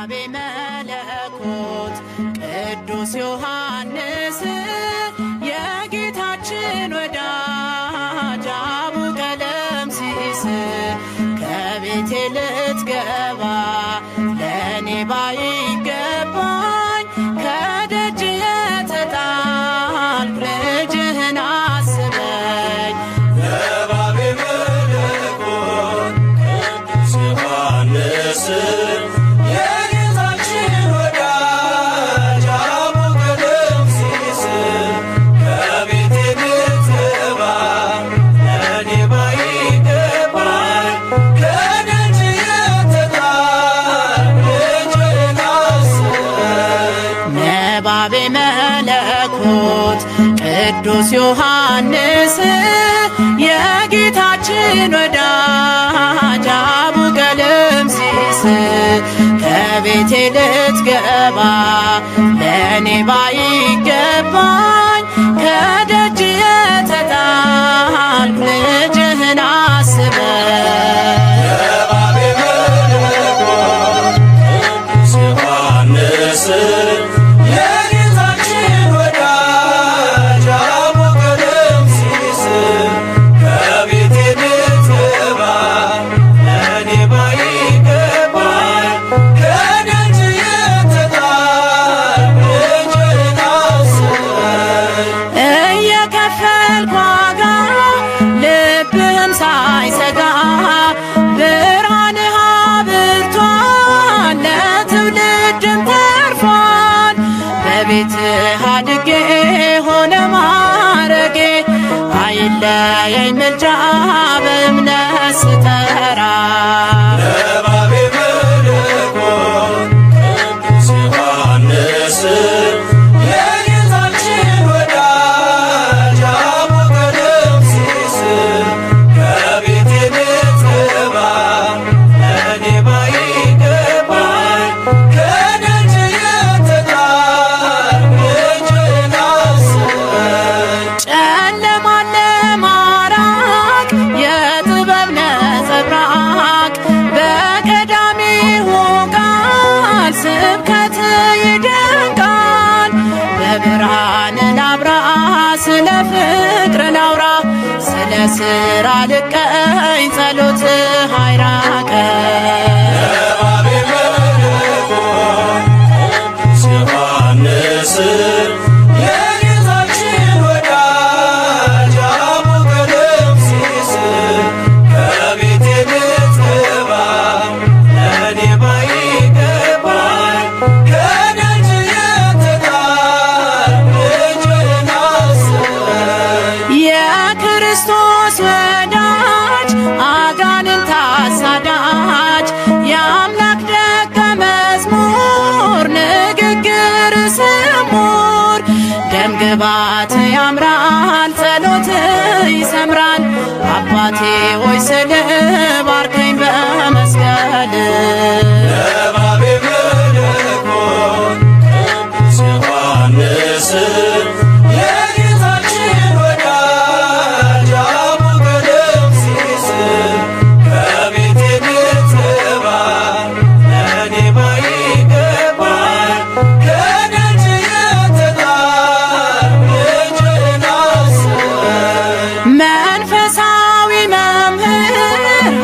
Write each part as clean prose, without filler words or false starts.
ነባቤ መለኮት ቅዱስ ዮሐንስ የጌታችን ወዳጅ አቡቀለምሲስ ከቤቴ ልትገባ ለእኔ ባይገባኝ ከደጅ የተጣልኩ ልጅህን አስበኝ። ነባቤ መለኮት ቅዱስ ዮሐንስ የጌታችን ወዳጅ አቡቀለምሲስ ከቤቴ ልትገባ ለእኔ ባይገባኝ ከደጅ የተጣልኩ ልጅህን አስበኝ። ነባቤ መለኮት ቅዱስ ዮሐንስ የጌታችን ወዳጅ አቡቀለምሲስ ከቤቴ ልትገባ ለእኔ ባይገባኝ ከደጅ የተጣልኩ ልጅህን አስበኝ። ነባቤ መለኮት ቅዱስ ዮሐንስ የጌታችን ወዳጅ አቡቀለምሲስ ከቤቴ ልትገባ ለእኔ ባይገባኝ ከደጅ የተጣልኩ ልጅህን አስበኝ። እየከፈልኩ ዋጋ ልብህም ሳይሰጋ ብርሃንህ አብርቷል ለትውልድም ተርፏል። በቤትህ አድጌ ሆነ ማረጌ አይለየኝ ምልጃ በእምነት ስጠራ። ነባቤ መለኮት ቅዱስ ዮሐንስ የጌታችን ወዳጅ አቡቀለምሲስ ከቤቴ ልትገባ ለእኔ ባይገባኝ ከደጅ የተጣልኩ ልጅህን አስበኝ። ጨለማን ለማራቅ የጥበብ ነጸብራቅ በቀዳሚው ቃል ስብከት ይደንቃል። በብርሃን ላብራ ስለ ፍቅር ላውራ ስለ ስራ ልቀኝ ጸሎትህ አይራቀኝ። ነባቤ መለኮት ቅዱስ ዮሐንስ የጌታችን ወዳጅ አቡቀለምሲስ ከቤቴ ልትገባ ለእኔ ባይገባኝ ከደጅ የተጣልኩ ልጅህን አስበኝ። የክርስቶስ ወዳጅ አጋንንት አሳዳጅ የአምላክ ደቀ መዝሙር ንግግር ስሙር ደምግባት ያምራል ጸሎት ይሰምራል። አባቴ ሆይ ስል ባርከኝ በመስቀል። ነባቤ መለኮት ቅዱስ ዮሐንስ የጌታችን ወዳጅ አቡቀለምሲስ ከቤቴ ልትገባ ለእኔ ባይገባኝ ከደጅ የተጣልኩ ልጅህን አስበኝ። መንፈሳዊ መምህር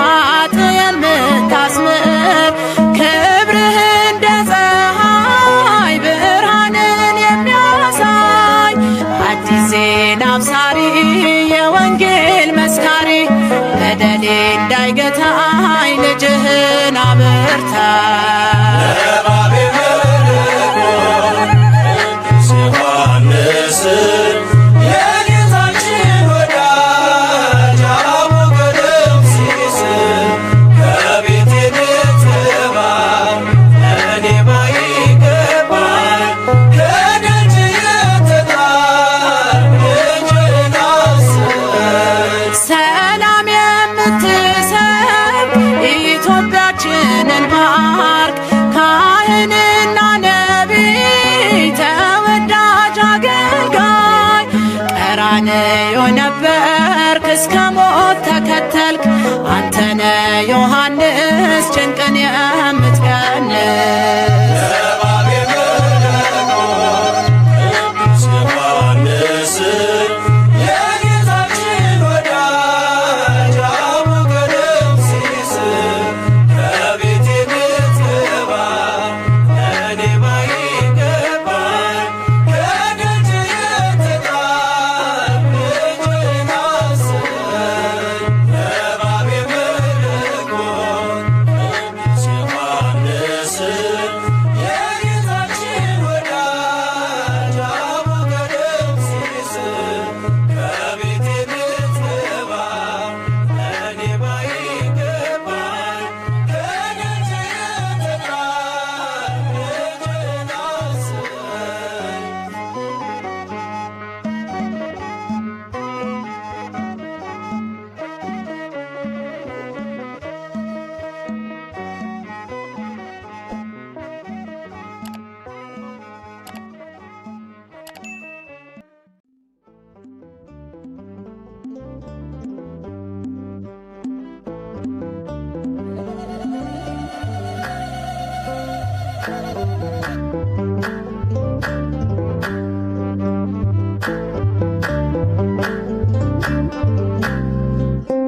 ኃጥእ የምታስምር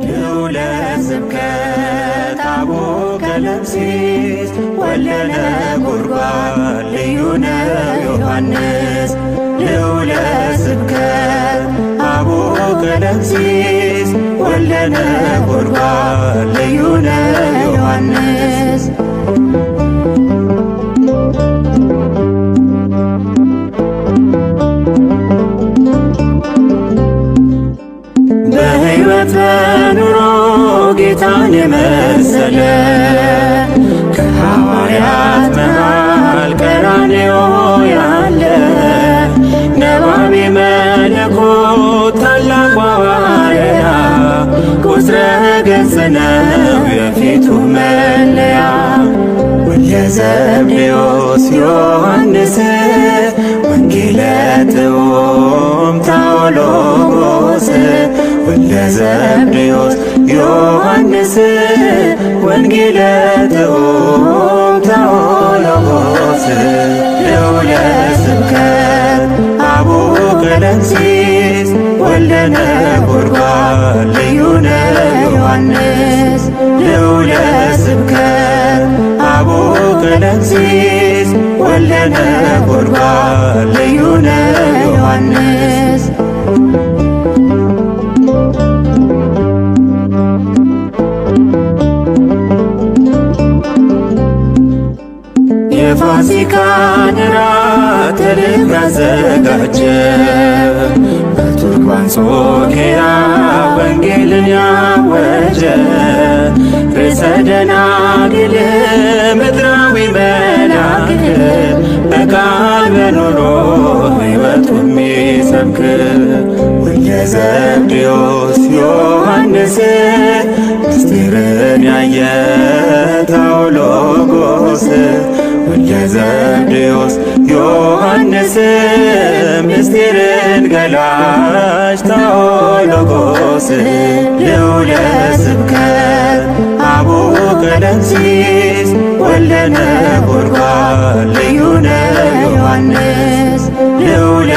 ልዑለ ስብከት አቡነ ቀለምሲስ ወልደ ነጎድጓድ ልዩነ ዮሐንስ ልዑለ ስብከት አቡነ ቀለምሲስ ወልደ ነጎድጓድ ልዩነ ዮሐንስ በሕይወት ኑሮ ጌታን የመሰለ ከሐዋርያት መሃል ቀራንዮ ያለ ነባቤ መለኮት ታላቁ ሐዋርያ ቁጥረ ገጽ ነው የፊቱ መለያ ወልደ ዘብዴዎስ ዮሐንስ ወንጌለ ጥዑም ታኦሎጎስ ወልደ ዘብዴዎስ ዮሐንስ ወንጌለ ጥዑም ታኦሎጎስ ልዑለ ስብከት አቡነ ቀለምሲስ ወልደ ነጎድጓድ ልዩነ ዮሐንስ ልዑለ ስብከት አቡነ ቀለምሲስ ወልደ ነጎድጓድ ልዩነ ዮሐንስ የፋሲካን እራት ልብ ያዘጋጀ በቱርክ አንጾኪያ ወንጌልን ያወጀ ርዕሰ ደናግል ምድራዊ መልአክ በቃል በኑሮ ሕይወቱ የሚሰብክ ወልደ ዘብዴዎስ ዮሐንስ ምስጢርን ያየ ታኦሎጎስ ወልደ ዘብዴዎስ ዮሐንስ ምስጢርን ገላጭ ታኦሎጎስ ልዑለ ስብከት አቡነ ቀለምሲስ ወልደ ነጎድጓድ ልዩነ ዮሐንስ ልዑለ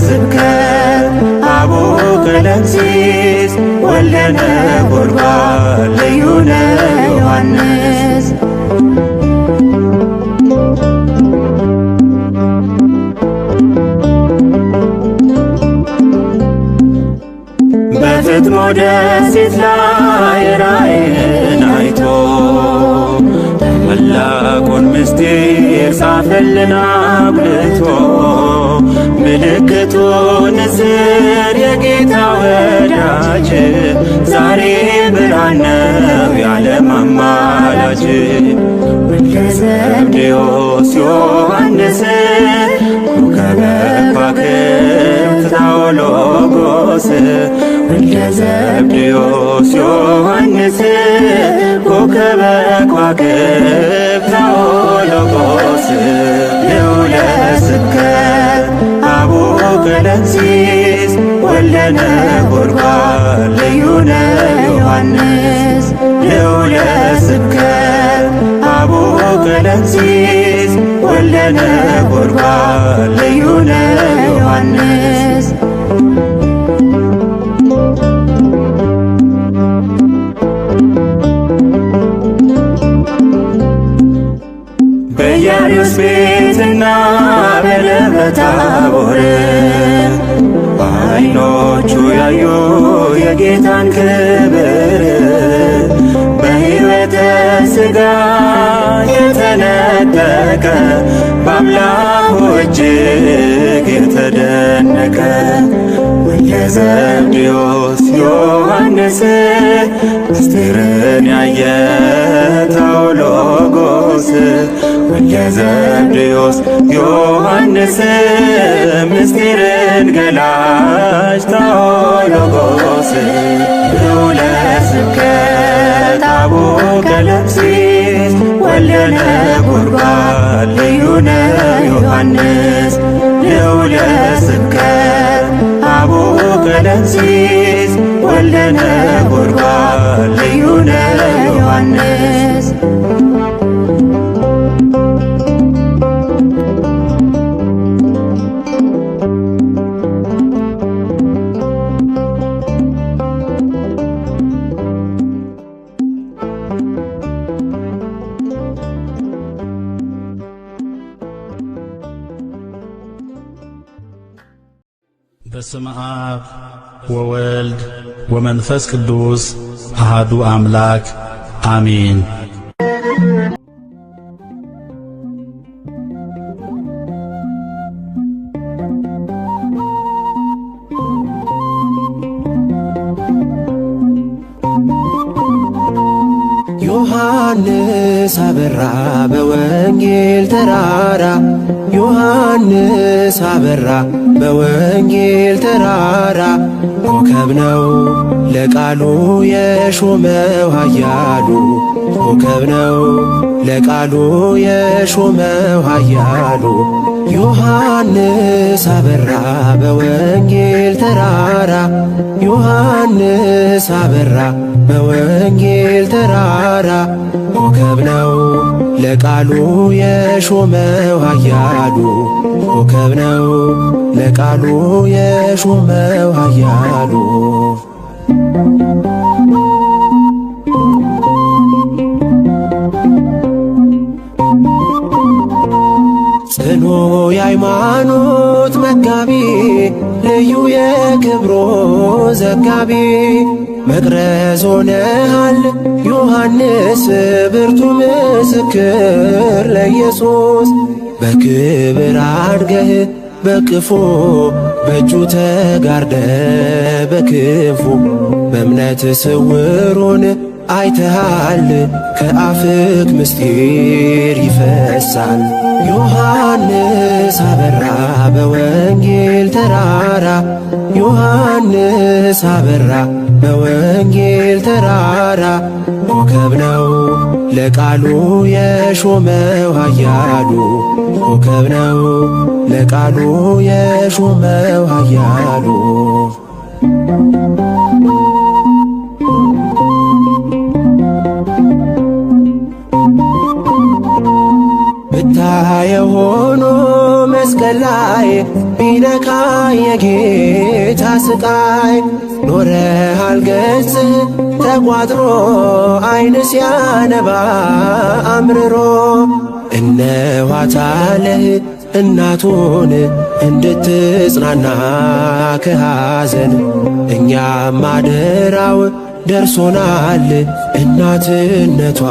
ስብከት አቡነ ቀለምሲስ ወልደ ነጎድጓድ ልዩነ ዮሐንስ በፍጥሞ ደሴት ላይ ራእይን አይቶ ታላቁን ምስጢር ጻፈልን አጉልቶ ምልክቱ ንስር የጌታ ወዳጅ ዛሬ ብርሃን ነው የዓለም አማላጅ ወልደ ዘብዴዎስ ዮሐንስ ኮከበ ከዋክብት ታኦሎጎስ ወልደ ዘብዴዎስ ዮሐንስ ኮከበ ከዋክብት ታኦሎጎስ ልዑለ ስብከት አቡነ ቀለምሲስ ወልደ ነጎድጓድ ልዩነ ዮሐንስ ልዑለ ስብከት አቡነ ቀለምሲስ ወልደ ነጎድጓድ ልዩነ ዮሐንስ በኢያሪስ ቤትና በደብረ ታቦር በዓይኖቹ ያዩ የጌታን ክብር በሕይወተ ሥጋ የተነጠቀ በአምላኩ እጅግ የተደነቀ ወልደ ዘብዴዎስ ዮሐንስ ምስጢርን ያየ ታኦሎጎስ ወልደ ዘብዴዎስ ዮሐንስ ምስጢርን ገላጭ ታኦሎጎስ ልዑለ ስብከት አቡነ ቀለምሲስ ወልደ ነጎድጓድ ልዩነ ዮሐንስ ልዑለ ስብከት አቡነ ቀለምሲስ ወልደ ነጎድጓድ ልዩነ ዮሐንስ በስመ አብ ወወልድ ወመንፈስ ቅዱስ አሃዱ አምላክ አሜን። ዮሐንስ አበራ በወንጌል ተራራ ዮሐንስ አበራ በወንጌል ተራራ ኮከብ ነው ለቃሉ የሾመው ኃያሉ ኮከብ ነው ለቃሉ የሾመው ኃያሉ ዮሐንስ አበራ በወንጌል ተራራ ዮሐንስ አበራ በወንጌል ተራራ ኮከብ ነው ለቃሉ የሾመው ኃያሉ ኮከብ ነው ለቃሉ የሾመው ኃያሉ ጽኑ የሃይማኖት መጋቢ ልዩ የክብሮ ዘጋቢ መቅረዝ ሆነሃል ዮሐንስ ብርቱ ምስክር ለኢየሱስ በክብር አድገህ በቅፎ በእጁ ተጋርደ በክንፉ በእምነት ስውሩን አይተሃል ከአፍክ ምስጢር ይፈሳል ዮሐንስ አበራ በወንጌል ተራራ ዮሐንስ አበራ በወንጌል ተራራ ኮከብ ነው ለቃሉ የሾመው ኃያሉ ኮከብ ነው ለቃሉ የሾመው ኃያሉ ብታየው ሆኖ መስቀል ላይ ቢነካ የጌታ ስቃይ ኖረሃል ገጽ ተቋጥሮ አይን ሲያነባ አምርሮ እነኋታለህ እናቱን እንድትጽናና ከሐዘን እኛም አደራው ደርሶናል እናትነቷ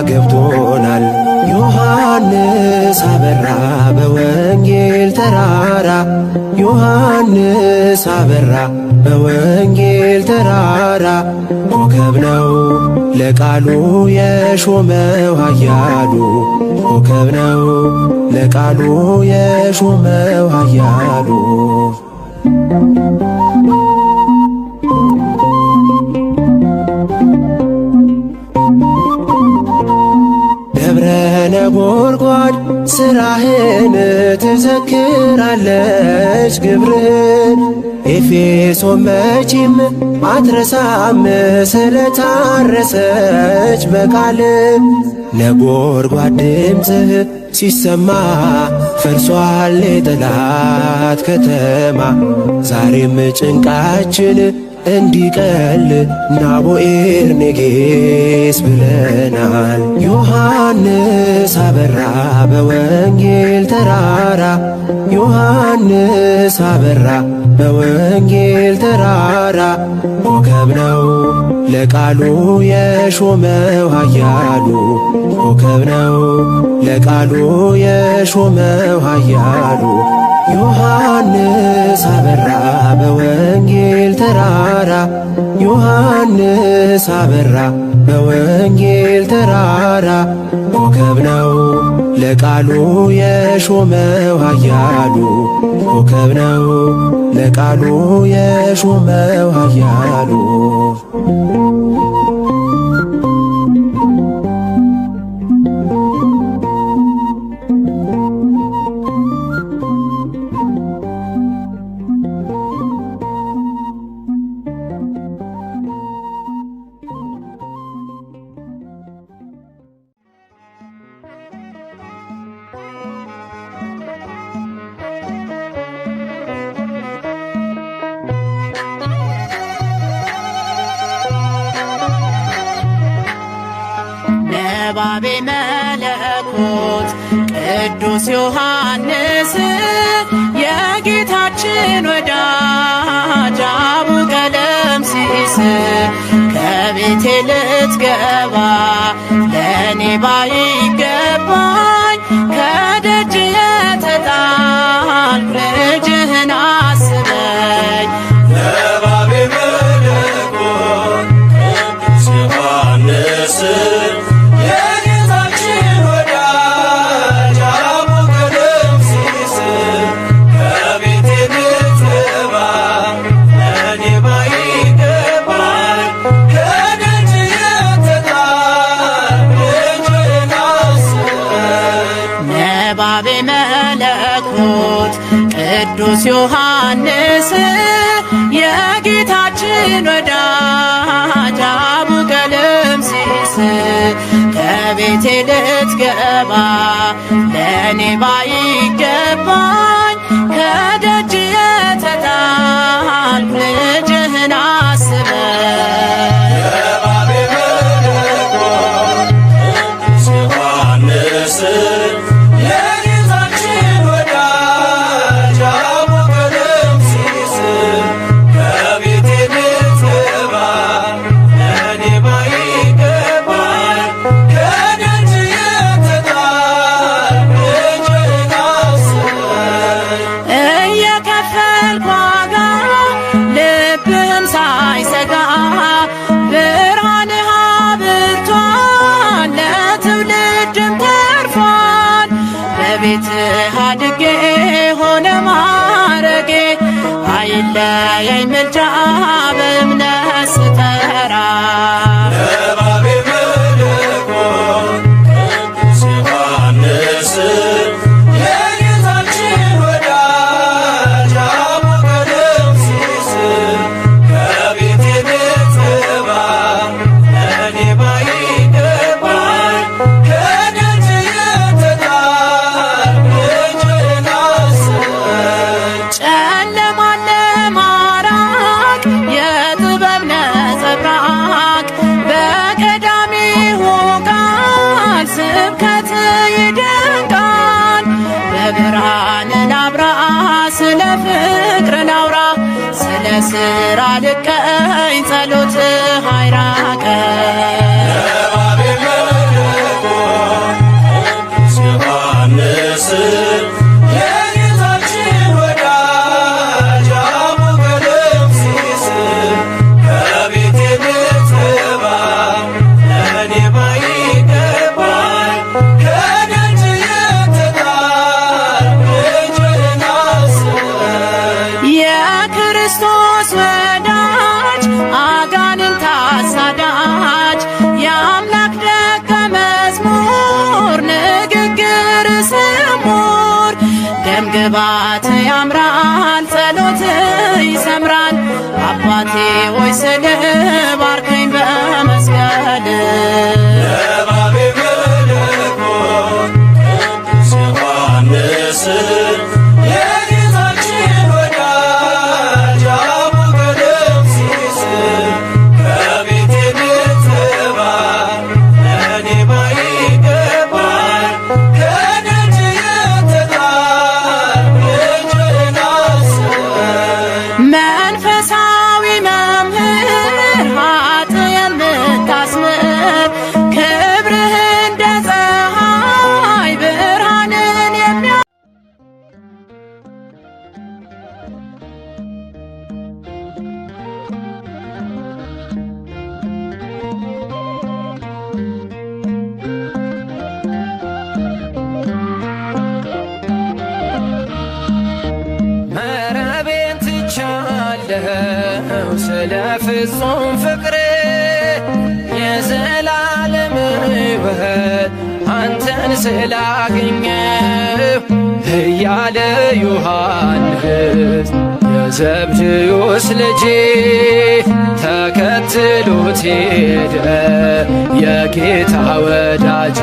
ገብቶናል ዮሐንስ አበራ በወንጌል ተራራ ዮሐንስ አበራ በወንጌል ተራራ ኮከብ ነው ለቃሉ የሾመው ኃያሉ ኮከብ ነው ለቃሉ የሾመው ኃያሉ ደብረ ነጎድጓድ ሥራህን ትዘክራለች ግብርህን ኤፌሶን መቼም አትረሳም ስለታረሰች በቃል ነጎድጓድ ድምፅህ ሲሰማ ፈርሷል የጠላት ከተማ ዛሬም ጭንቃችን እንዲቀል ናቦኤር ኔጌስ ብለናል ዮሐንስ አበራ በወንጌል ተራራ ዮሐንስ አበራ በወንጌል ተራራ ኮከብ ነው ለቃሉ የሾመው ኃያሉ ኮከብ ነው ለቃሉ የሾመው ኃያሉ ዮሐንስ አበራ በወንጌል ተራራ ዮሐንስ አበራ በወንጌል ተራራ ኮከብ ነው ለቃሉ የሾመው ኃያሉ ኮከብ ነው ለቃሉ የሾመው ኃያሉ ነባቤ መለኮት ቅዱስ ዮሐንስ የጌታችን ወዳጅ አቡ ቀለምሲስ ከቤቴ ልትገባ ለእኔ ባይገባኝ ከደጅ የተጣልኩ ልጅህን አስበኝ። ነባቤ መለኮት ቅዱስ ዮሐንስ የጌታችን ወዳጅ አቡ ቀለምሲስ ከቤቴ ልትገባ ለእኔ ባይገባኝ ከደጅ የተጣልኩ ልጅህን አስበኝ። ነባቤ መለኮት ቅዱስ ዮሐንስ የጌታችን ወዳጅ አቡ ቀለምሲስ ከቤቴ ልትገባ ለእኔ ባይገባኝ ከደጅ የተጣልኩ ልጅህን አስበኝ። ነባቤ መለኮት ቅዱስ ዮሐንስ የጌታችን ወዳጅ አቡ ቀለምሲስ ከቤቴ ልትገባ ለእኔ ባይገባኝ ከደጅ የተጣልኩ ልጅህን አስበኝ። እየከፈልኩ ዋጋ ልብህን ሳይሰጋ ብርሃንህ አብርቷል ለትውልድም ተርፏል። በቤትህ አድጌ ሆነ ማረጌ አይለየኝ ምልጃ በእምነት ስጠራ። ነባቤ መለኮት ቅዱስ ዮሐንስ የጌታችን ወዳጅ አቡ ቀለምሲስ ከቤቴ ልትገባ ለእኔ ባይገባኝ ከደጅ የተጣልኩ ልጅህን አስበኝ። ጨለማን ለማራቅ የጥበብ ነጸብራቅ በቀዳሚው ቃል ስብከት ይደንቃል። በብርሃን ላብራ ስለ ፍቅር ላውራ ስለ ስራ ልቀኝ ጸሎትህ አይራቀኝ። ነባቤ መለኮት ቅዱስ ዮሐንስ የጌታችን ወዳጅ አቡ ቀለምሲስ ከቤቴ ልትገባ ለእኔ ባይገባኝ ከደጅ የተጣልኩ ልጅህን አስበኝ። የክርስቶስ ወዳጅ አጋንንት አሳዳጅ የአምላክ ደቀ መዝሙር ንግግር ስሙር ደምግባት ያምራል ጸሎት ይሰምራል። አባቴ ሆይ ስልህ ባርከኝ በመስቀል። ነባቤ መለኮት ቅዱስ ዮሐንስ የጌታችን ወዳጅ አቡ ቀለምሲስ ከቤቴ ልትገባ ለእኔ ባይገባኝ ከደጅ የተጣልኩ ልጅህን አስበኝ። መንፈሳዊ መምህር ኃጥ የምታስምር ክብርህ እንደ ፀሐይ ብርሃንን የሚያ መረቤን ትቻለሁ ስለ ፍጹም ፍቅር የዘላለም ሕይወት አንተን ስላገኘሁ እያለ ዮሐንስ የዘብዴዎስ ልጅ ተከትሎት ሄደ የጌታ ወዳጅ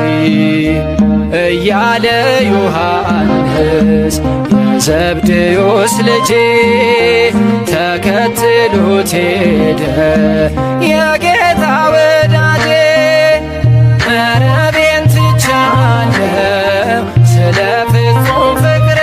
እያለ ዮሐንስ የዘብዴዎስ ልጅ ተከትሎት ሄደ የጌታ ወዳጅ መረቤን ትቻለሁ ስለ ፍጹም ፍቅር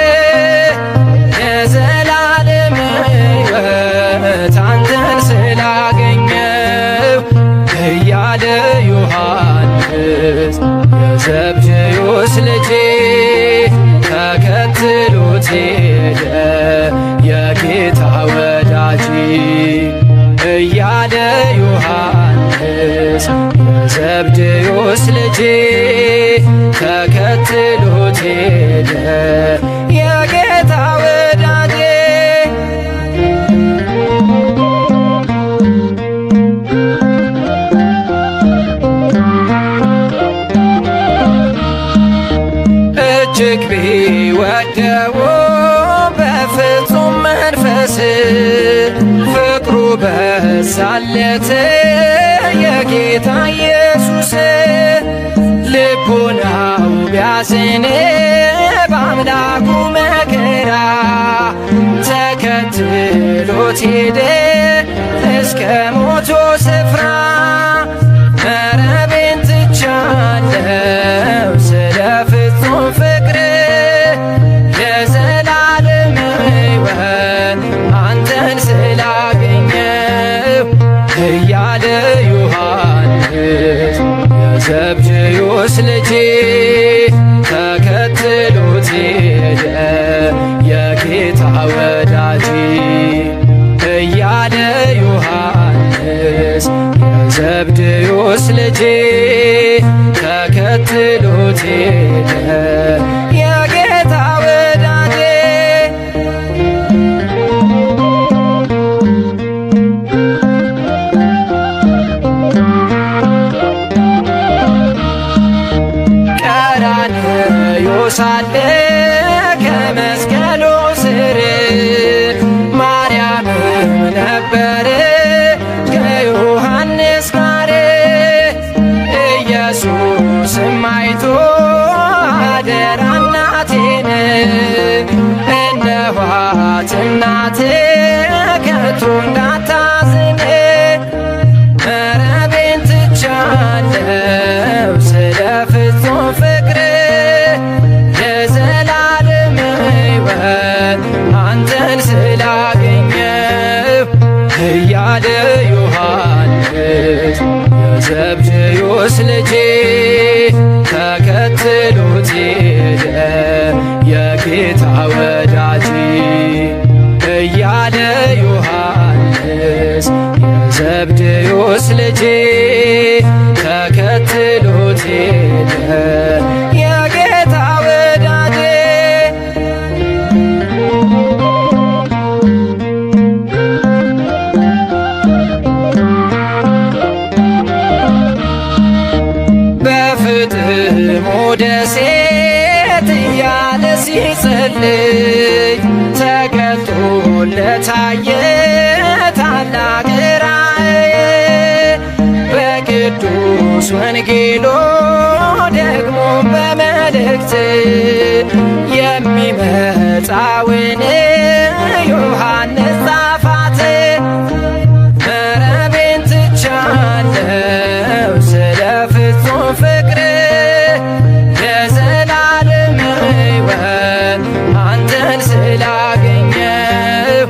ተከትሎት ሄደ የጌታ ወዳጅ እያለ ዮሐንስ የዘብዴዎስ ልጅ ተከትሎት ሄደ የጌታ ወዳጅ እጅግ ቢወደው በፍጹም መንፈስ ፍቅሩ በዛለት የጌታ ኢየሱስ ልቡናው ቢያዝን በአምላኩ መከራ ተከትሎት ሄደ እስከ ሞቱ ስፍራ መረቤን ትቻለው ስለ ፍጹም ፍቅር የዘላለም ሕይወት አንተን ስላገኘው እያለ ዮሐንስ የዘብዴዎስ ልጅ ተከትሎት ሄደ የጌታ ወዳጅ እያለ ዮሐንስ የዘብዴዎስ ልጅ ተከትሎት ሄደ የጌታ ወዳጅ ቀራንዮ ሳለ ከመስቀሉ ስር ማርያምም ነበር ከዮሐንስ ጋር ኢየሱስም አይቶ አደራ እናቴን እነኋት እናቴ ከቶ እንዳታዝን መረቤን ትቻለው ስለ ፍጹም ፍቅር የዘላለም ሕይወት አንተን ስላገኘው እያለ ዮሐንስ የዘብዴዎስ ልጅ ተከትሎት ሄደ የጌታ ወዳጅ እያለ ዮሐንስ የዘብዴዎስ ልጅ ተከትሎት ሄደ የጌታ ወዳጅ በፍጥሞ ደሴት እያለ ሲጸልይ ተገልጦለት ታየ ታላቅ ራእይ በቅዱስ ወንጌሉ ደግሞ በመልእክት የሚመጣውን ዮሐንስ ጻፋት መረቤን ትቻለው ስለ ፍጹም ፍቅር የዘላለም ሕይወት አንተን ስላገኘው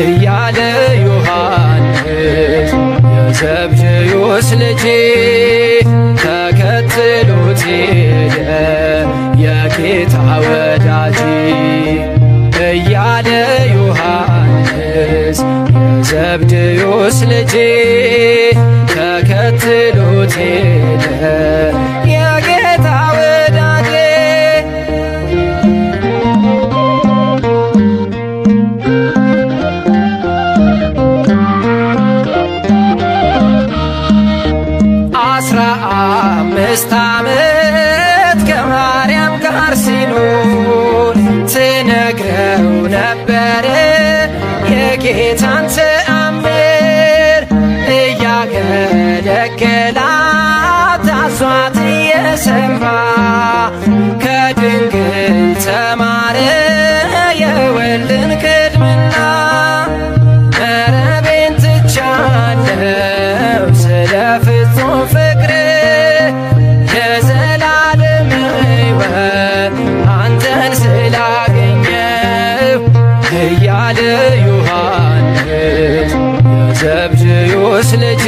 እያለ ዮሐንስ የዘብዴዎስ ልጅ ተከትሎት ሄደ የጌታ ወዳጅ እያለ ዮሐንስ የዘብዴዎስ ልጅ ተከትሎት ሄደ የጌታ ወዳጅ አምስት ዓመት ከማርያም ጋር ሲኖር ትነግረው ነበረ የጌታን ተአምር እያገለገላት አዟት እየሰማ ከድንግል ተማረ የወልድን ቅድምና መረቤን ትቻለው ስለ ፍጹም ፍቅር የዘላለም ሕይወት አንተን ስላገኘው እያለ ዮሐንስ የዘብዴዎስ ልጅ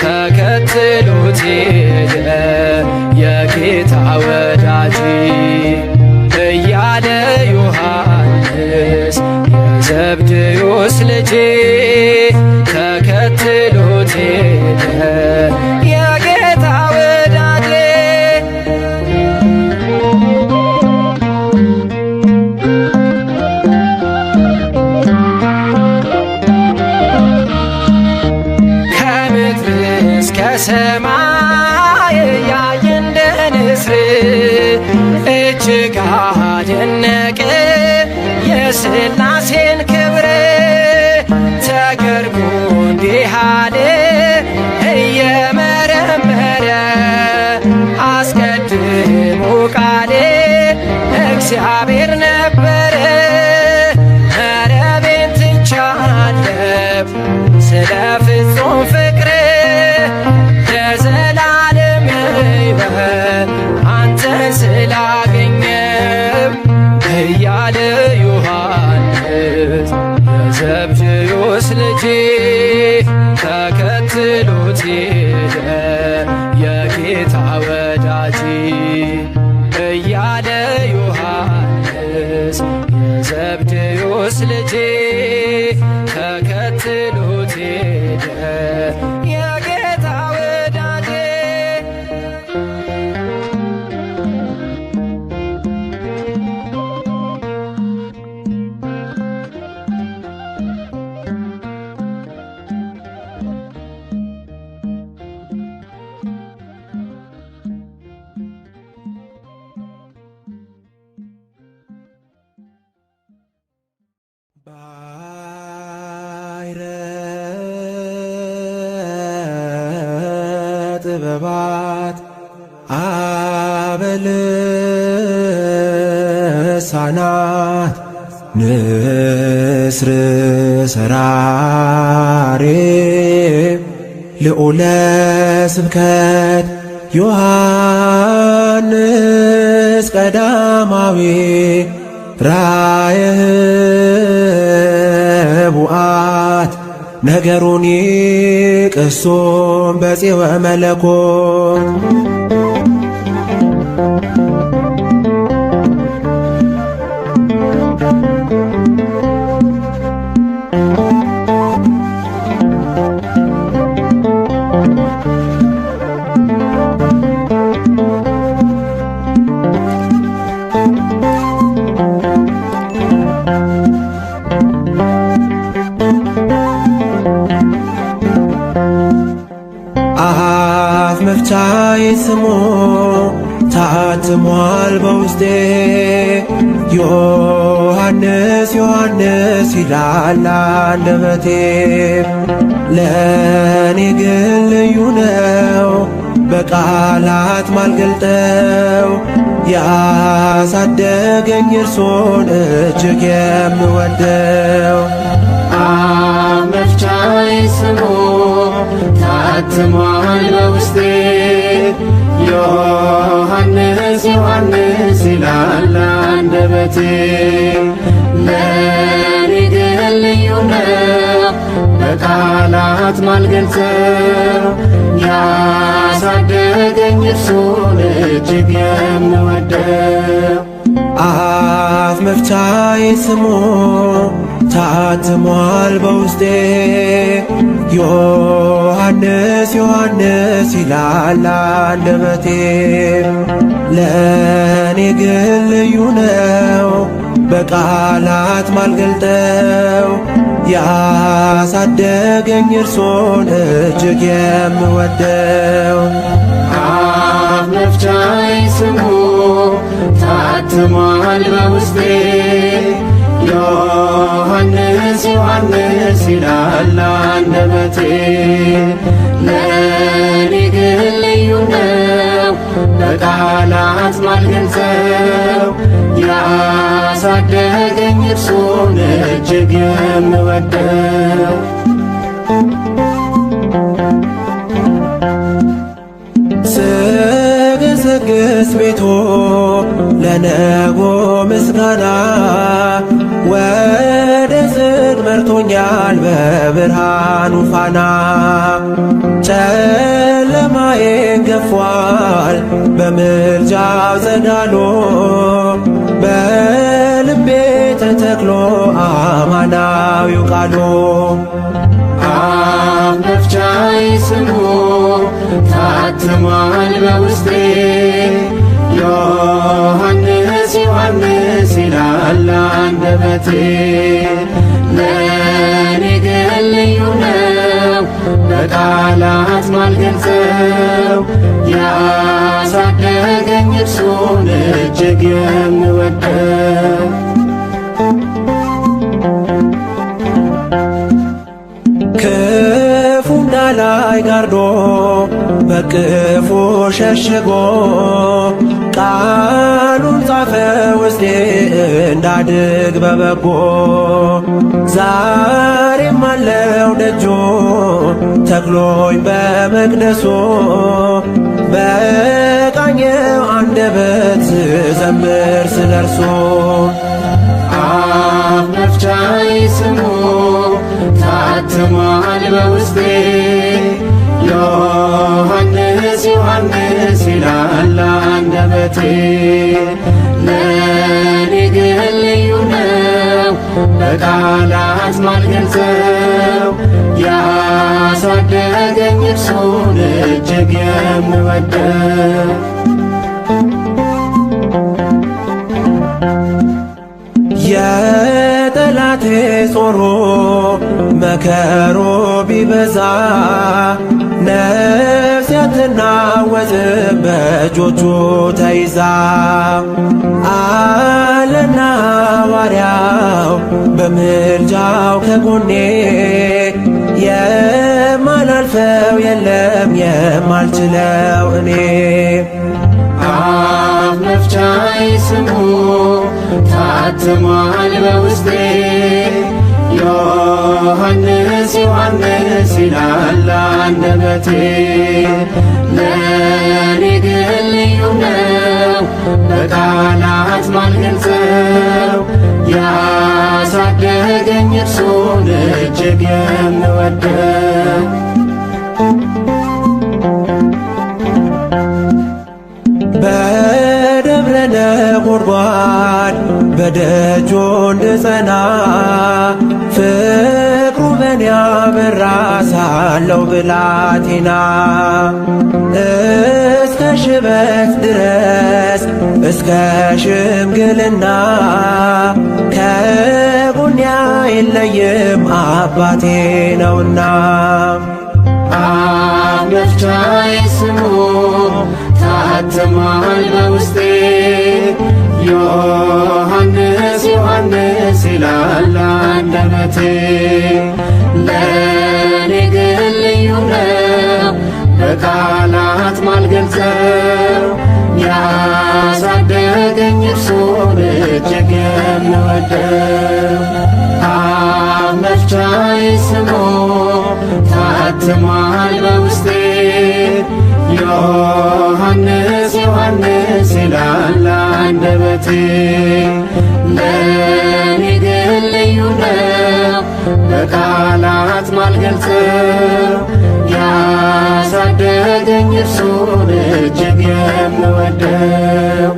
ተከትሎት ሄደ የጌታ ወዳጅ እያለ ዮሐንስ የዘብዴዎስ ልጅ ተከትሎት ሄደ የጌታ ወዳጄ። ከምድር እስከ ሰማይ ያየ እንደ ንስር እጅግ አደነቀ የሥላሴን ክብር። ተገርሞ እንዲህ አለ እየመረመረ አስቀድሞ ቃሌ እግዚአብሔር ነበረ። መረቤን ትቻለሁ ስለ ፍጹም ፍቅር ለዘላለም ሕይወት አንተን ስላገኘው እያለ ዮሐንስ የዘብዴዎስ ልጅ ተከትሎት ሄደ የጌታ ወዳጅ እያለ ዮሐንስ የዘብዴዎስ ልጅ ተከትሎት ሄደ የጌታ ወዳጄ። ባሕረ ጥበባት አበልሳናት ንስር ሰራሬ ልዑለ ስብከት ዮሐንስ ቀዳማዊ ራእየ ኅቡዓት ነገሩኒ ቅሱም በፄወ መለኮት። አፍ መፍቻዬ ስሙ ታትሟል በውስጤ ዮሐንስ ዮሐንስ ይላል አንደበቴ። ለእኔ ግን ልዩ ነው በቃላት ማልገልጠው ያሳደገኝ እርሶን እጅግ የምወደው። አፍ መፍቻዬ ስሙ ታትሟል በውስጤ ዮሐንስ ዮሐንስ ይላል አንደበቴ። ለእኔ ግን ልዩ ነው በቃላት ማልገልጸው ያሳደገኝ እርሱን እጅግ የምወደው። አፍ መፍቻዬ ስሙ ታትሟል በውስጤ ዮሐንስ ዮሐንስ ይላል አንደበቴ። ለእኔ ግን ልዩ ነው በቃላት ማልገልጠው ያሳደገኝ እርሶን እጅግ የምወደው። አፍ መፍቻዬ ስሙ ታትሟል በውስጤ ዮሐንስ ዮሐንስ ይላል አንደበቴ። ለእኔ ግን ልዩ ነው በቃላት ማልገልጸው ያሳደገኝ እርሱን እጅግ የምወደው። ስገሰግስ ቤቶ ለነጎ ምስጋና ወደ ጽድቅ መርቶኛል በብርሃኑ ፋና። ጨለማዬን ገፏል በምልጃው ጸዳሎ በልቤ ተተክሎ አማናዊው ቃሉ አፍ መፍቻዬ ስሙ ታትሟል በውስጤ ዮሐንስ ዮሐንስ ይላል አንደበቴ ለኔ ግን ልዩ ነው በቃላት ማልገልጸው ያሳደገኝ እርሱን እጅግ የምወደው ክፉ እንዳላይ ጋርዶ በቅፉ ሸሽጎ ቃሉን ጻፈ ውስጤ እንዳድግ በበጎ ዛሬም አለው ደጆ ተክሎኝ በመቅደሱ በቃኘው አንደበት ስዘምር ስለርሱ አፍ መፍቻዬ ስሙ ታትሟል በውስጤ ዮሐንስ ዮሐንስ ይላል አንደበቴ ለኔ ግን ልዩ ነው በቃላት ማልገልጸው ያሳደገኝ እርሱን እጅግ የምወደው የጠላቴ ጾሮ መከሮ ቢበዛ ነፍስ ያትናወጽም በእጆቹ ተይዛ አለና ሐዋርያው በምልጃው ከጎኔ የማላልፈው የለም የማልችለው እኔ አፍ መፍቻዬ ስሙ ታትሟል በውስጤ ዮሐንስ ዮሐንስ ይላል አንደበቴ ለኔ ግን ልዩ ነው በቃላት ማልገልጸው ያሳደገኝ እርሱን እጅግ የምወደው በደብረ ነጎድጓድ በደጆ እንድጸና ፍቅሩ በኔ ያበራ ሳለው ብላቴና እስከ ሽበት ድረስ እስከ ሽምግልና ከጎኔ አይለይም አባቴ ነውና አፍ መፍቻዬ ስሙ ታትሟል በውስጤ ዮሐንስ ዮሐንስ ይላል አንደበቴ ለኔ ግን ልዩ ነው በቃላት ማልገልጸው ያሳደገኝ እርሱን እጅግ የምወደው አፍ መፍቻዬ ስሙ ታትሟል በውስጤ ዮሐንስ ዮሐንስ ይላል አንደበቴ ለኔ ግን ልዩ ነው በቃላት ማልገልጸው ያሳደገኝ እርሱን እጅግ የምወደው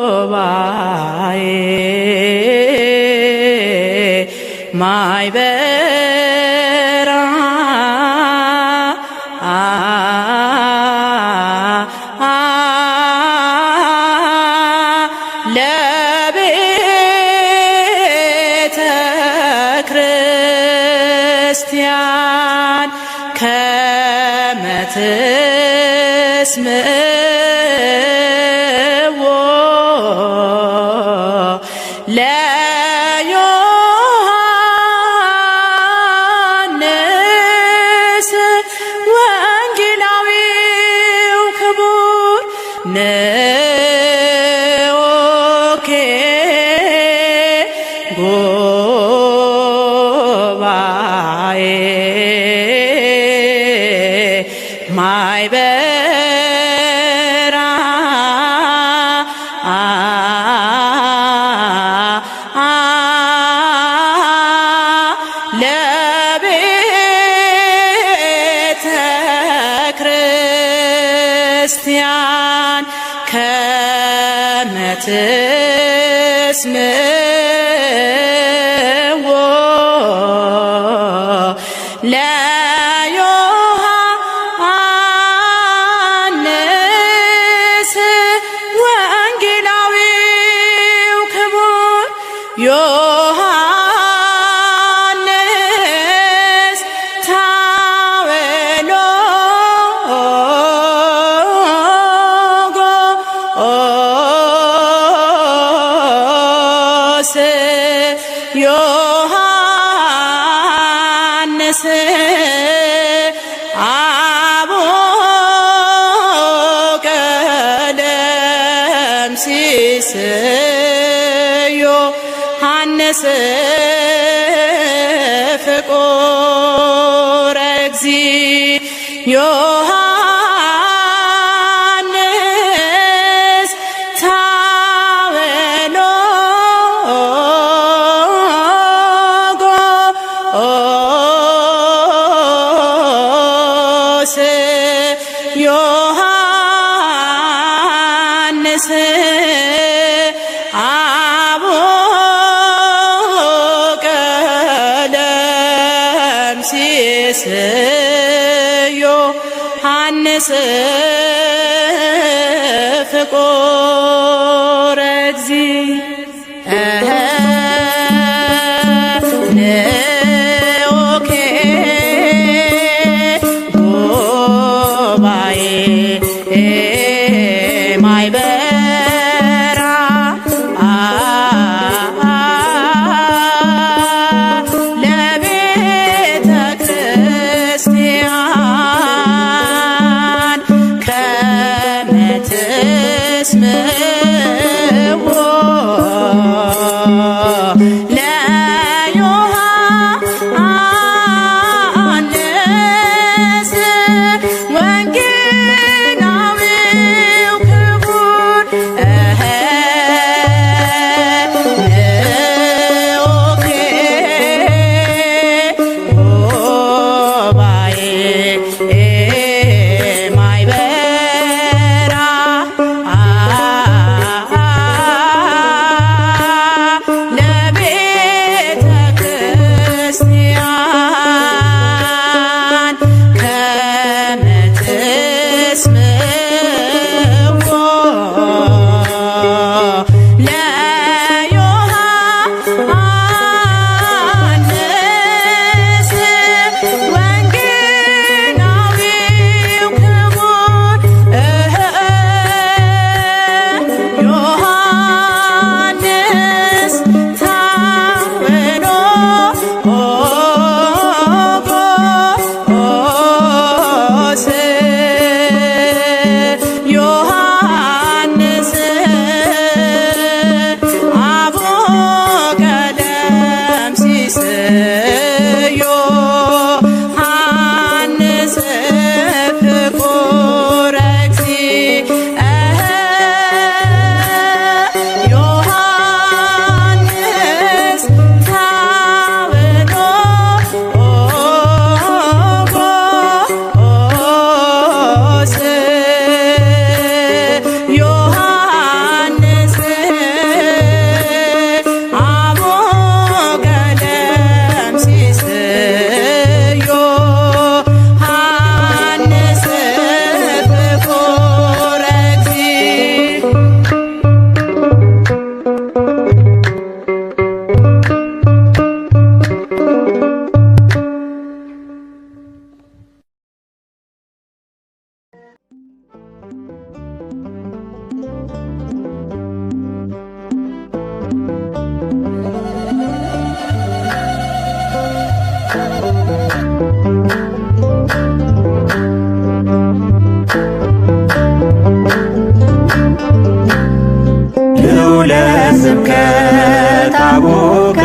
ጎባዬ ማይበራ ለቤተ ክርስቲያን ከመትስምዕዎ ለዮሐንስ ወንጌላዊው ክቡር ንኦኬ ጉባኤ ማይበራ ለቤተ ክርስቲያን ከመትስምዎ ለዮሐንስ ወንጌላዊው ክቡር ዮሐንስ ታዌሎጎስ ዮሐንስ አቦቀለምሲስ ዮሐንስ ፍቁረ እግዚእ ዮሐንስ ታዌሎጎስ ዮሐንስ አቦቀለምሲስ ዮሐንስ ፍቁረ እግዚእ ንኦኬ ጉባኤ ማይበራ ለቤተ ክርስቲያን ከመትስምዎ ለዮሐንስ ወንጌላዊው ክቡር ንኦኬ ጉባኤ ማይበራ ለቤተ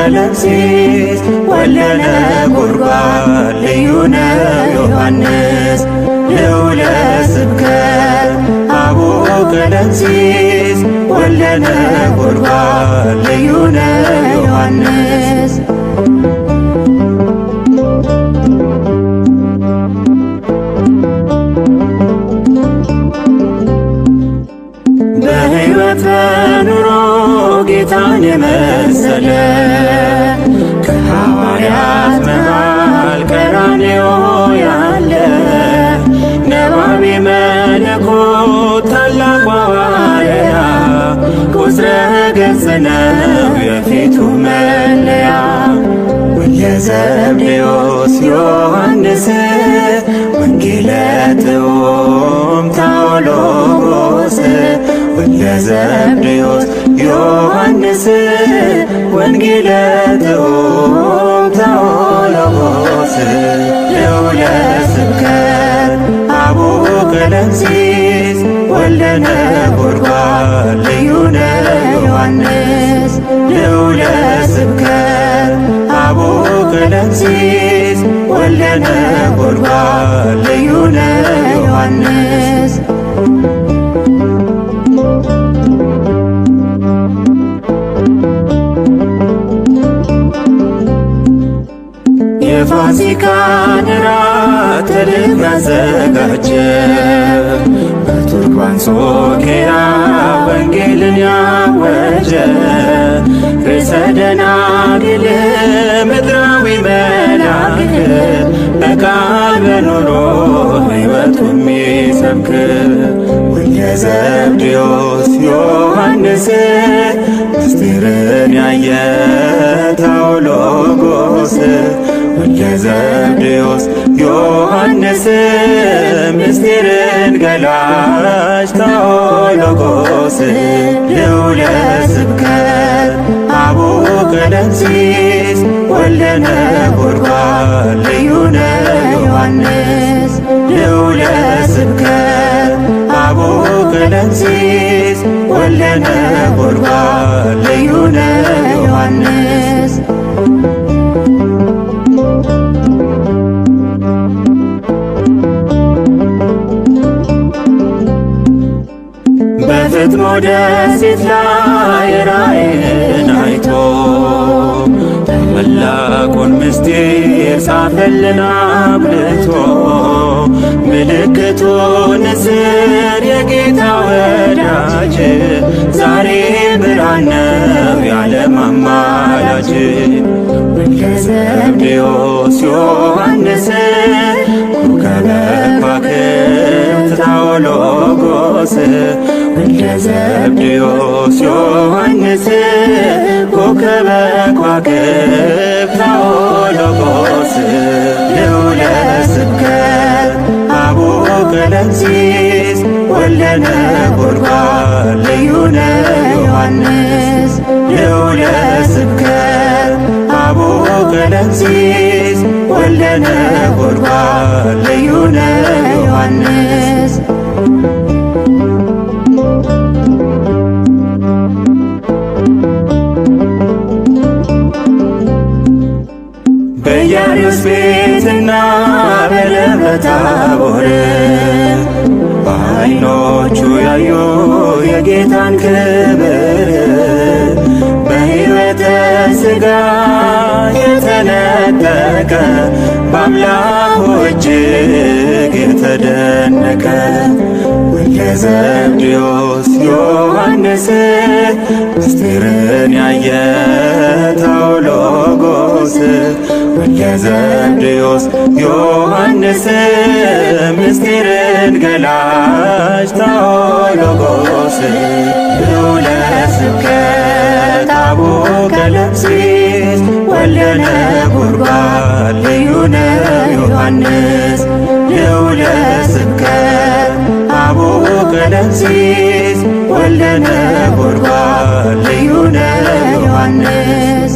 ቀለምሲስ ወልደ ነጎድጓድ ልዩ ነው ዮሐንስ ልዑለ ስብከት አቡነ ቀለምሲስ ወልደ ነጎድጓድ ልዩ ነው ዮሐንስ በሕይወት ኑሮ ጌታን የመሰለ ከሐዋርያት መሃል ቀራንዮ ያለ ነባቤ መለኮት ታላቁ ሐዋርያ ቁጽረ ገጽ ነው የፊቱ መለያ ወልደ ዘብዴዎስ ዮሐንስ ወንጌለ ጥዑም ታኦሎጎስ ወልደ ዘብዴዎስ ዮሐንስ ወንጌለ ጥዑም ታኦሎጎስ ልዑለ ስብከት አቡነ ቀለምሲስ ወልደ ነጎድጓድ ልዩ ነው ዮሐንስ ልዑለ ስብከት አቡነ ቀለምሲስ ወልደ ነጎድጓድ ልዩ ነው ዮሐንስ የፋሲካን እራት ተልብ ያዘጋጀ በቱርክ አንጾኪያ ወንጌልን ያወጀ ርዕሰ ደናግል ምድራዊ መልአክ በቃል በኑሮ ሕይወቱ የሚሰብክ ወልደ ዘብዴዎስ ዮሐንስ ምስጢርን ያየ ታኦሎጎስ ወልደ ዘብዴዎስ ዮሐንስ ምስጢርን ገላጭ ታኦሎጎስ ልዑለ ስብከት አቡነ ቀለምሲስ ወልደ ነጎድጓድ ልዩ ነው ዮሐንስ ልዑለ ስብከት አቡነ ቀለምሲስ ወልደ ነጎድጓድ ልዩ ነው ዮሐንስ በፍጥሞ ደሴት ላይ ራእይን አይቶ ታላቁን ምስጢር ጻፈልን አጉልቶ ምልክቱ ንስር የጌታ ወዳጅ ዛሬ ብርሃን ነው የዓለም አማላጅ ወልደ ዘብዴዎስ ዮሐንስ ኮከበ ከዋክብት ታኦሎጎስ ወልደ ዘብዴዎስ ዮሐንስ ኮከበ ከዋክብት ታኦሎጎስ ልዑለ ስብከት አቡነ ቀለምሲስ ወልደ ነጎድጓድ ልዩ ነው ዮሐንስ ልዑለ ስብከት አቡነ ቀለምሲስ ወልደ ነጎድጓድ ልዩ ነው ዮሐንስ በኢያሪስ ቤትና በደብረ ታቦር በዓይኖቹ ያዩ የጌታን ክብር በሕይወተ ሥጋ የተነጠቀ በአምላኩ እጅግ የተደነቀ ወልደ ዘብዴዎስ ዮሐንስ ምስጢርን ያየ ታኦሎጎስ ወልደ ዘብዴዎስ ዮሐንስ ምስጢርን ገላጭ ታኦሎጎስ ልዑለ ስብከት አቡነ ቀለምሲስ ወልደ ነጎድጓድ ልዩ ነው ዮሐንስ ልዑለ ስብከት አቡነ ቀለምሲስ ወልደ ነጎድጓድ ልዩ ነው ዮሐንስ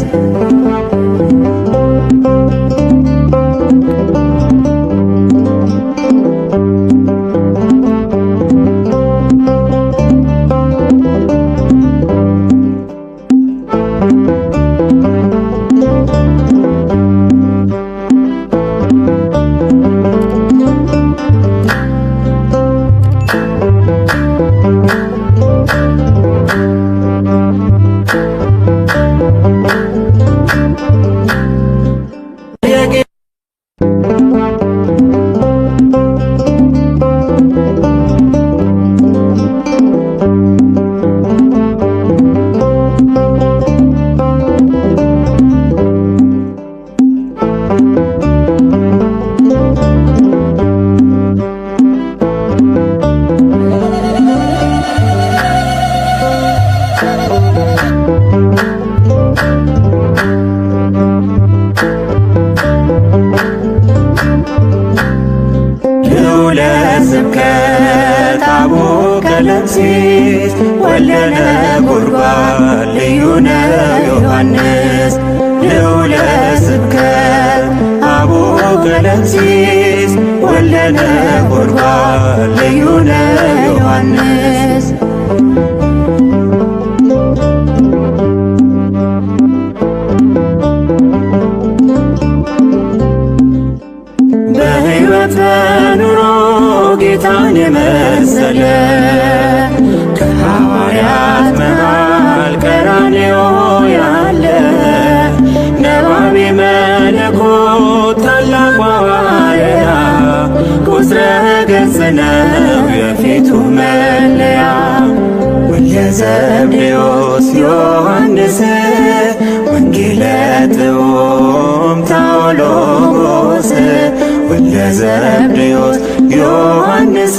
ቀለምሲስ ወልደ ነጎድጓድ ልዩነ ዮሐንስ ልዑለ ስብከት አቡነ ቀለምሲስ ወልደ ነጎድጓድ ልዩነ ዮሐንስ በሕይወት ኑሮ ጌታን የመሰለ ከሐዋርያት መሃል ቀራንዮ ያለ ነባቤ መለኮት ታላቁ ሐዋርያ ቁጥረ ገጽ ነው የፊቱ መለያ ወልደ ዘብዴዎስ ዮሐንስ ወንጌለ ጥዑም ታኦሎጎስ ወልደ ዘብዴዎስ ዮሐንስ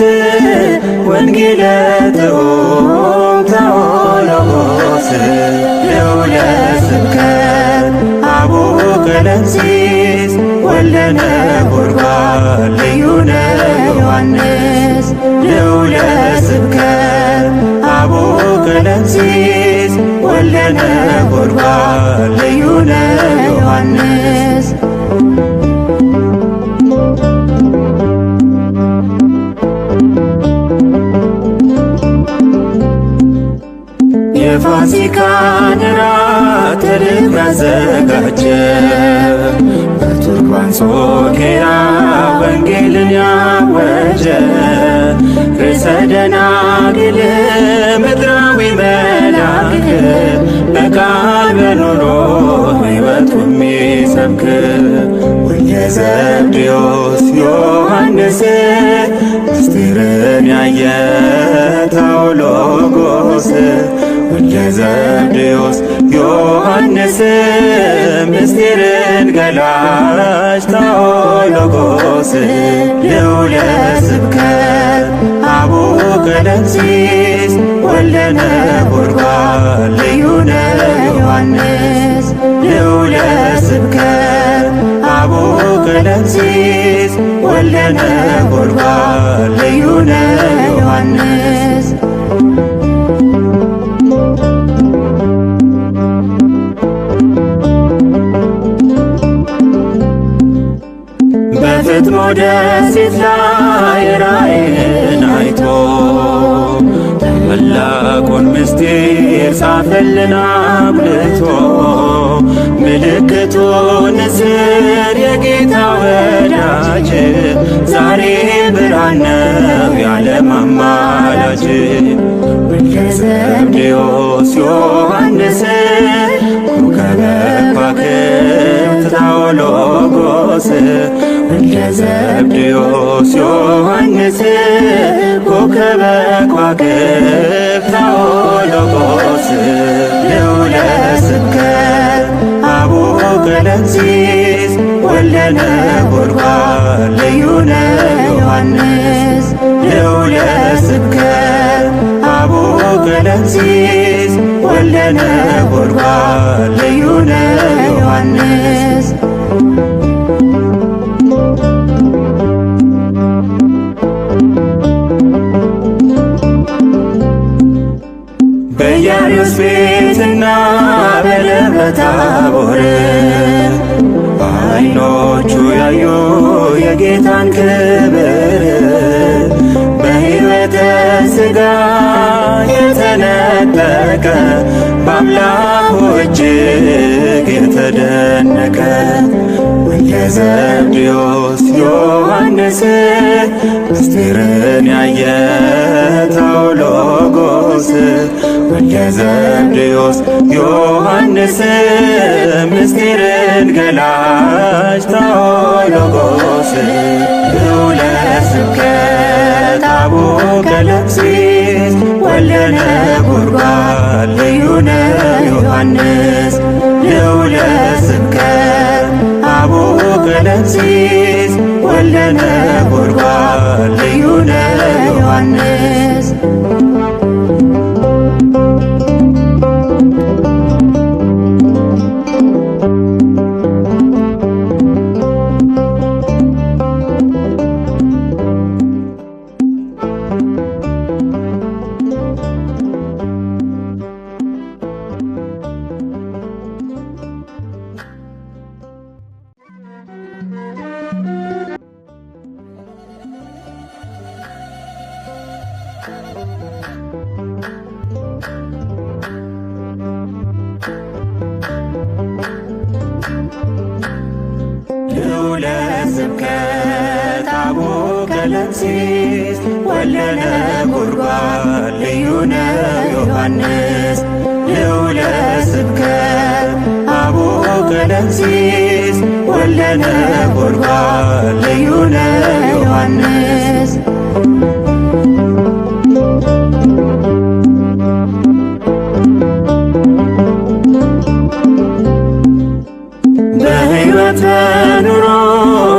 ወንጌለ ጥዑም ታኦሎጎስ ልዑለ ስብከት አቡነ ቀለምሲስ ወልደ ነጎድጓድ ልዩነ ዮሐንስ ልዑለ ስብከት አቡነ ቀለምሲስ ወልደ ነጎድጓድ ልዩነ ዮሐንስ የፋሲካን እራት ተልኮ ያዘጋጀ በቱርክ አንጾኪያ ወንጌልን ያወጀ ርዕሰ ደናግል ምድራዊ መልአክ በቃል በኑሮ ሕይወቱ የሚሰብክ ወልደ ዘብዴዎስ ዮሐንስ ምስጢርን ያየ ታኦሎጎስ ወልደ ዘብዴዎስ ዮሐንስ ምስጢርን ገላጭ ታኦሎጎስ ልዑለ ስብከት አቡነ ቀለምሲስ ወልደ ነጎድጓድ ልዩነ ዮሐንስ ልዑለ ስብከት አቡነ ቀለምሲስ ወልደ ነጎድጓድ ልዩነ ዮሐንስ በፍጥሞ ደሴት ላይ ራእይን አይቶ ታላቁን ምስጢር ጻፈልን አጉልቶ ምልክቱን ንስር የጌታ ወዳጅ ዛሬ ብርሃን ነው የዓለም አማላጅ ወልደ ዘብዴዎስ ዮሐንስ ኮከበ ከዋክብት ታኦሎጎስ ወልደ ዘብዴዎስ ዮሐንስ ኮከበ ከዋክብት ታኦሎጎስ ልዑለ ስብከት አቡነ ቀለምሲስ ወልደ ነጎድጓድ ልዩነ ዮሐንስ ልዑለ ስብከት አቡነ ቀለምሲስ ወልደ ነጎድጓድ ልዩነ ዮሐንስ በኢያሪስ ቤትና በደብረ ታቦር በዓይኖቹ ያዩ የጌታን ክብር በሕይወተ ሥጋ የተነጠቀ በአምላኩ እጅግ የተደነቀ ወልደ ዘብዴዎስ ዮሐንስ ምስጢርን ያየ ታኦሎጎስ ወልደ ዘብዴዎስ ዮሐንስ ምስጢርን ገላጭ ታኦሎጎስ ልዑለ ስብከት አቡነ ቀለምሲስ ወልደ ነጎድጓድ ልዩነ ዮሐንስ ልዑለ ስብከት አቡነ ቀለምሲስ ወልደ ነጎድጓድ ልዩነ ዮሐንስ ቀለምሲስ ወልደ ነጎድጓድ ልዩ ነው ዮሐንስ ልዑለ ስብከት አቡነ ቀለምሲስ ወልደ ነጎድጓድ ልዩ ነው ዮሐንስ በሕይወት ኑሮ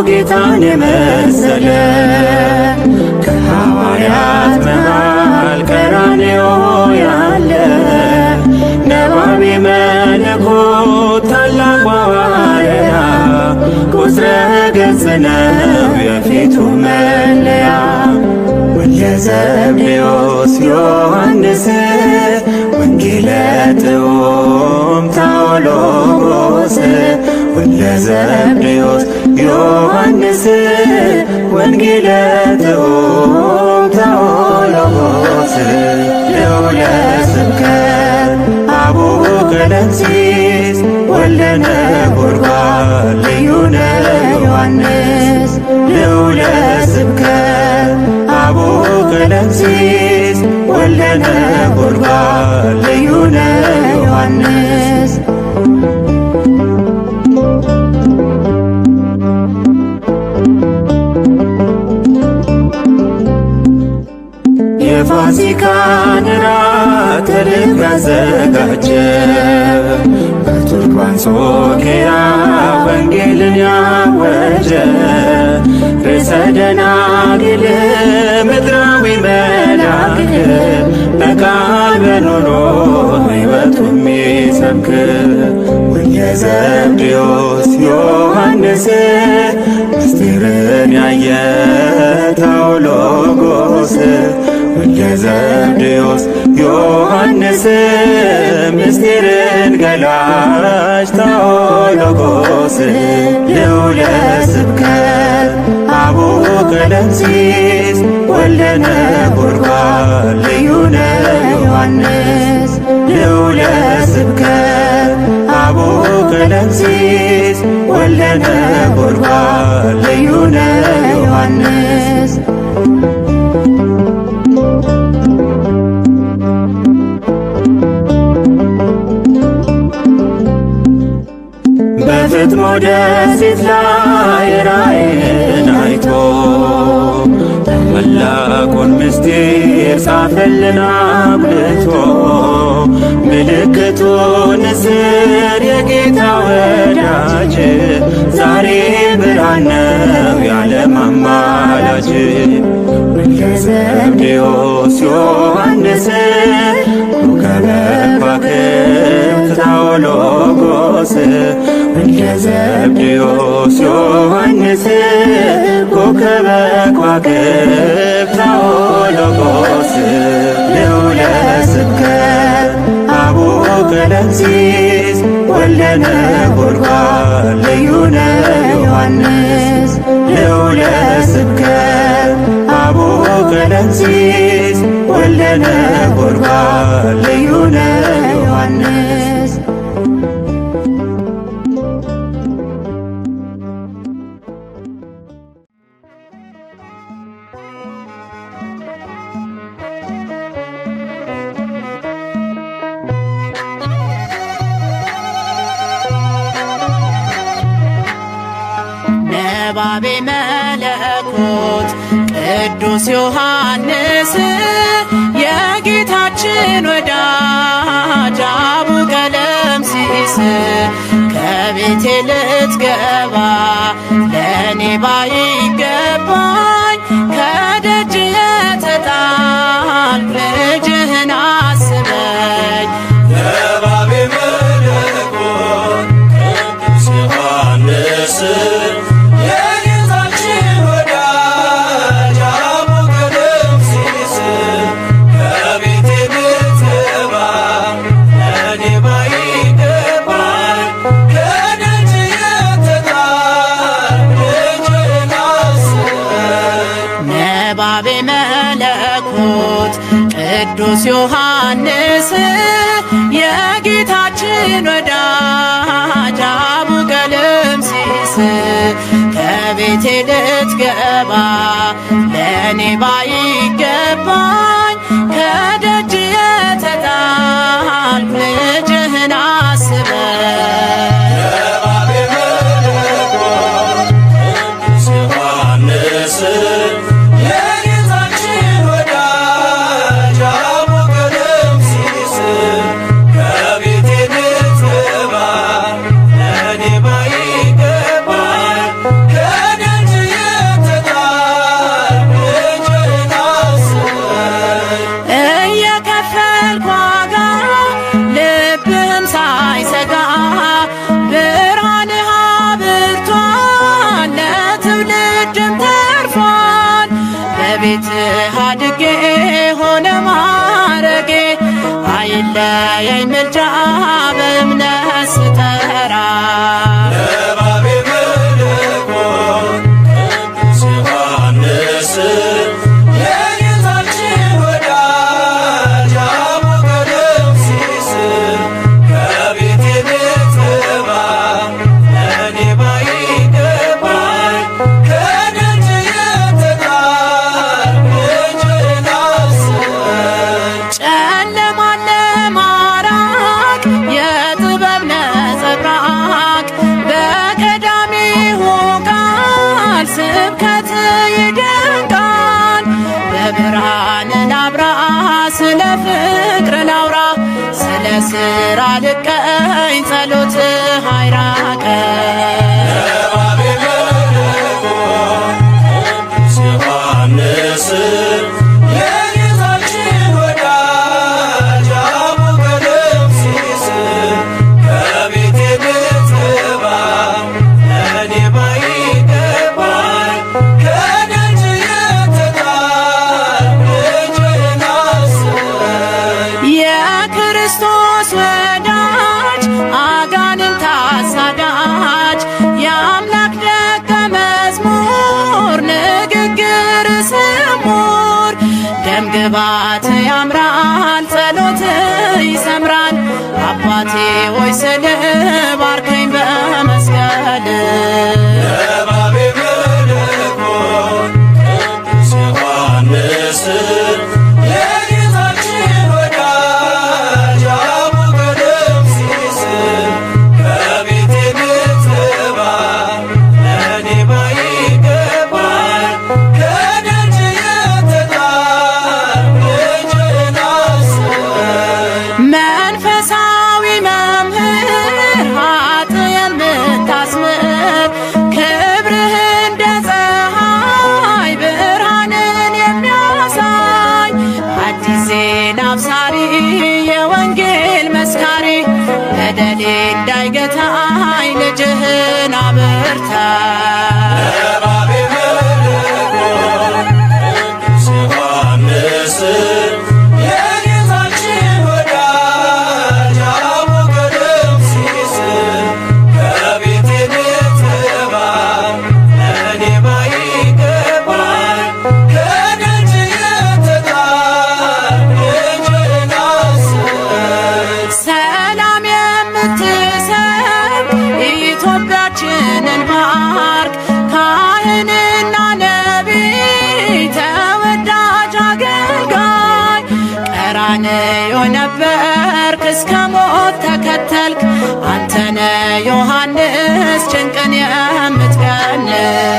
ጌታን የመሰለ ከሐዋርያት መሃል ቀራንዮ ያለ ነባቤ መለኮት ታላቅ ሐዋርያ ቁጥረ ገጽ ነው የፊቱ መለያ ወልደ ዘብዴዎስ ዮሐንስ ወንጌለ ጥዑም ታኦሎጎስ ወልደ ዘብዴዎስ ዮሐንስ ወንጌለ ጥዑም ታኦሎጎስ ልዑለ ስብከት አቡነ ቀለምሲስ ወልደ ነጎድጓድ ልዩ ነው ዮሐንስ ልዑለ ስብከት አቡነ ቀለምሲስ ወልደ ነጎድጓድ ልዩ ነው ዮሐንስ የፋሲካን ራት ከልብ ያዘጋጀ በቱርክ በአንጾኪያ ወንጌልን ያወጀ ርዕሰ ደናግል ምድራዊ መልአክ በቃል በኑሮ ሕይወቱ የሚሰብክ ወልደ ዘብዴዎስ ዮሐንስ ምስጢርን ያየ ታኦሎጎስ ወልደ ዘብዴዎስ ዮሐንስ ምስጢርን ገላጭ ታኦሎጎስ ልዑለ ስብከት አቡነ ቀለምሲስ ወልደ ነጎድጓድ ልዩ ነው ዮሐንስ ልዑለ ስብከት አቡነ ቀለምሲስ ወልደ ነጎድጓድ ልዩ ነው ዮሐንስ በፍጥሞ ደሴት ላይ ራእይን አይቶ ታላቁን ምስጢር ጻፈልን አጉልቶ ምልክቱ ንስር የጌታ ወዳጅ ዛሬ ብርሃን ነው የዓለም አማላጅ ወልደ ዘብዴዎስ ዮሐንስ ኮከበ ከዋክብት ታኦሎጎስ ወልደ ዘብዴዎስ ዮሐንስ ኮከበ ከዋክብት ታኦሎጎስ ልዑለ ስብከት አቡነ ቀለምሲስ ወልደ ነጎድጓድ ልዩ ነው ዮሐንስ ልዑለ ስብከት አቡነ ቀለምሲስ ወልደ ነጎድጓድ ልዩ ነው ዮሐንስ ነባቤ መለኮት ቅዱስ ዮሐንስ የጌታችን ወዳጅ አቡነ ቀለምሲስ ከቤቴ ልትገባ ለእኔ ባይገባኝ ከደጅ የተጣልኩ ልጅህን አስበኝ ነባቤ መለኮት ቅዱስ ዮሐንስ የጌታችን ወዳጅ አቡነ ቀለምሲስ ከቤቴ ልትገባ ለእኔ ባይገባኝ ከደጅ የተጣልኩ ልጅህን አስበኝ ነባቤ መለኮት ቅዱስ ዮሐንስ የጌታችን ወዳጅ አቡነ ቀለምሲስ ከቤቴ ቤቴ ልትገባ ለእኔ ባይገባኝ ከደጅ የተጣልኩ ልጅህን አስበኝ። ለባቤ መለኮት ቅዱስ ዮሐንስ የጌታችን ወዳጅ አቡነ ቀለምሲስ ከቤቴ ልትገባ ለእኔ ባይገባኝ ከደጅ የተጣልኩ ልጅህን አስበኝ። እየከፈልኩ ዋጋ ልብህም ሳይሰጋ ብርሃንህ አብርቷል ለትውልድም ተርፏል። በቤትህ አድጌ ሆነ ማረጌ አይለየኝ ምልጃ በእምነት ስጠራ። ለባቤ መለኮት ቅዱስ ዮሐንስ የጌታችን ወዳጅ አቡነ ቀለምሲስ ከቤቴ ልትገባ ለእኔ ባይገባኝ ከደጅ የተጣልኩ ልጅህን አስበኝ። ጨለማን ለማራቅ የጥበብ ነጸብራቅ በቀዳሚው ቃል ስብከት ይደንቃል። በብርሃን ላብራ ስለ ፍቅር ላውራ ስለ ስራ ልቀኝ ጸሎትህ አይራቀኝ። ለባቤ መለኮት ቅዱስ ዮሐንስ የጌታችን ወዳጅ አቡነ ቀለምሲስ ከቤቴ ልትገባ ለእኔ ባይገባኝ ከደጅ የተጣልኩ ልጅህን አስበኝ። የክርስቶስ ወዳጅ አጋንንት አሳዳጅ የአምላክ ደቀ መዝሙር ንግግር ስሙር ደምግባት ያምራል ጸሎት ይሰምራል። አባቴ ሆይ ስል ባርከኝ በመስቀል። ለባቤ መለኮት ቅዱስ ዮሐንስ የጌታችን ወዳጅ አቡነ ቀለምሲስ ከቤቴ ልትገባ ለእኔ ባይገባኝ ከደጅ የተጣልኩ ልጅህን አስበኝ። መንፈሳዊ መምህር ኃጥእ የምታስምር ክብርህ እንደ ፀሐይ ብርሃንን የሚያሳይ አዲስ ዜና አብሳሪ የወንጌል መስካሪ በደሌ እንዳይገታኝ ልጅህን አበርታ። ለባቤ መለኮት ቅዱስ ዮሐንስ የጌታችን ወዳጅ አቡነ ቀለምሲስ ከቤቴ ልትገባ ለእኔ ባይገባኝ ከደጅ የተጣልኩ ልጅህን አስበኝ። ሰላም የምትሰብ ኢትዮጵያችንን ባርክ ካህንና ነቢይ ተወዳጅ አገልጋይ ቀራንዮ ነበርክ እስከ ሞት ተከተልክ አንተነ ዮሐንስ ጭንቅን የምትቀንስ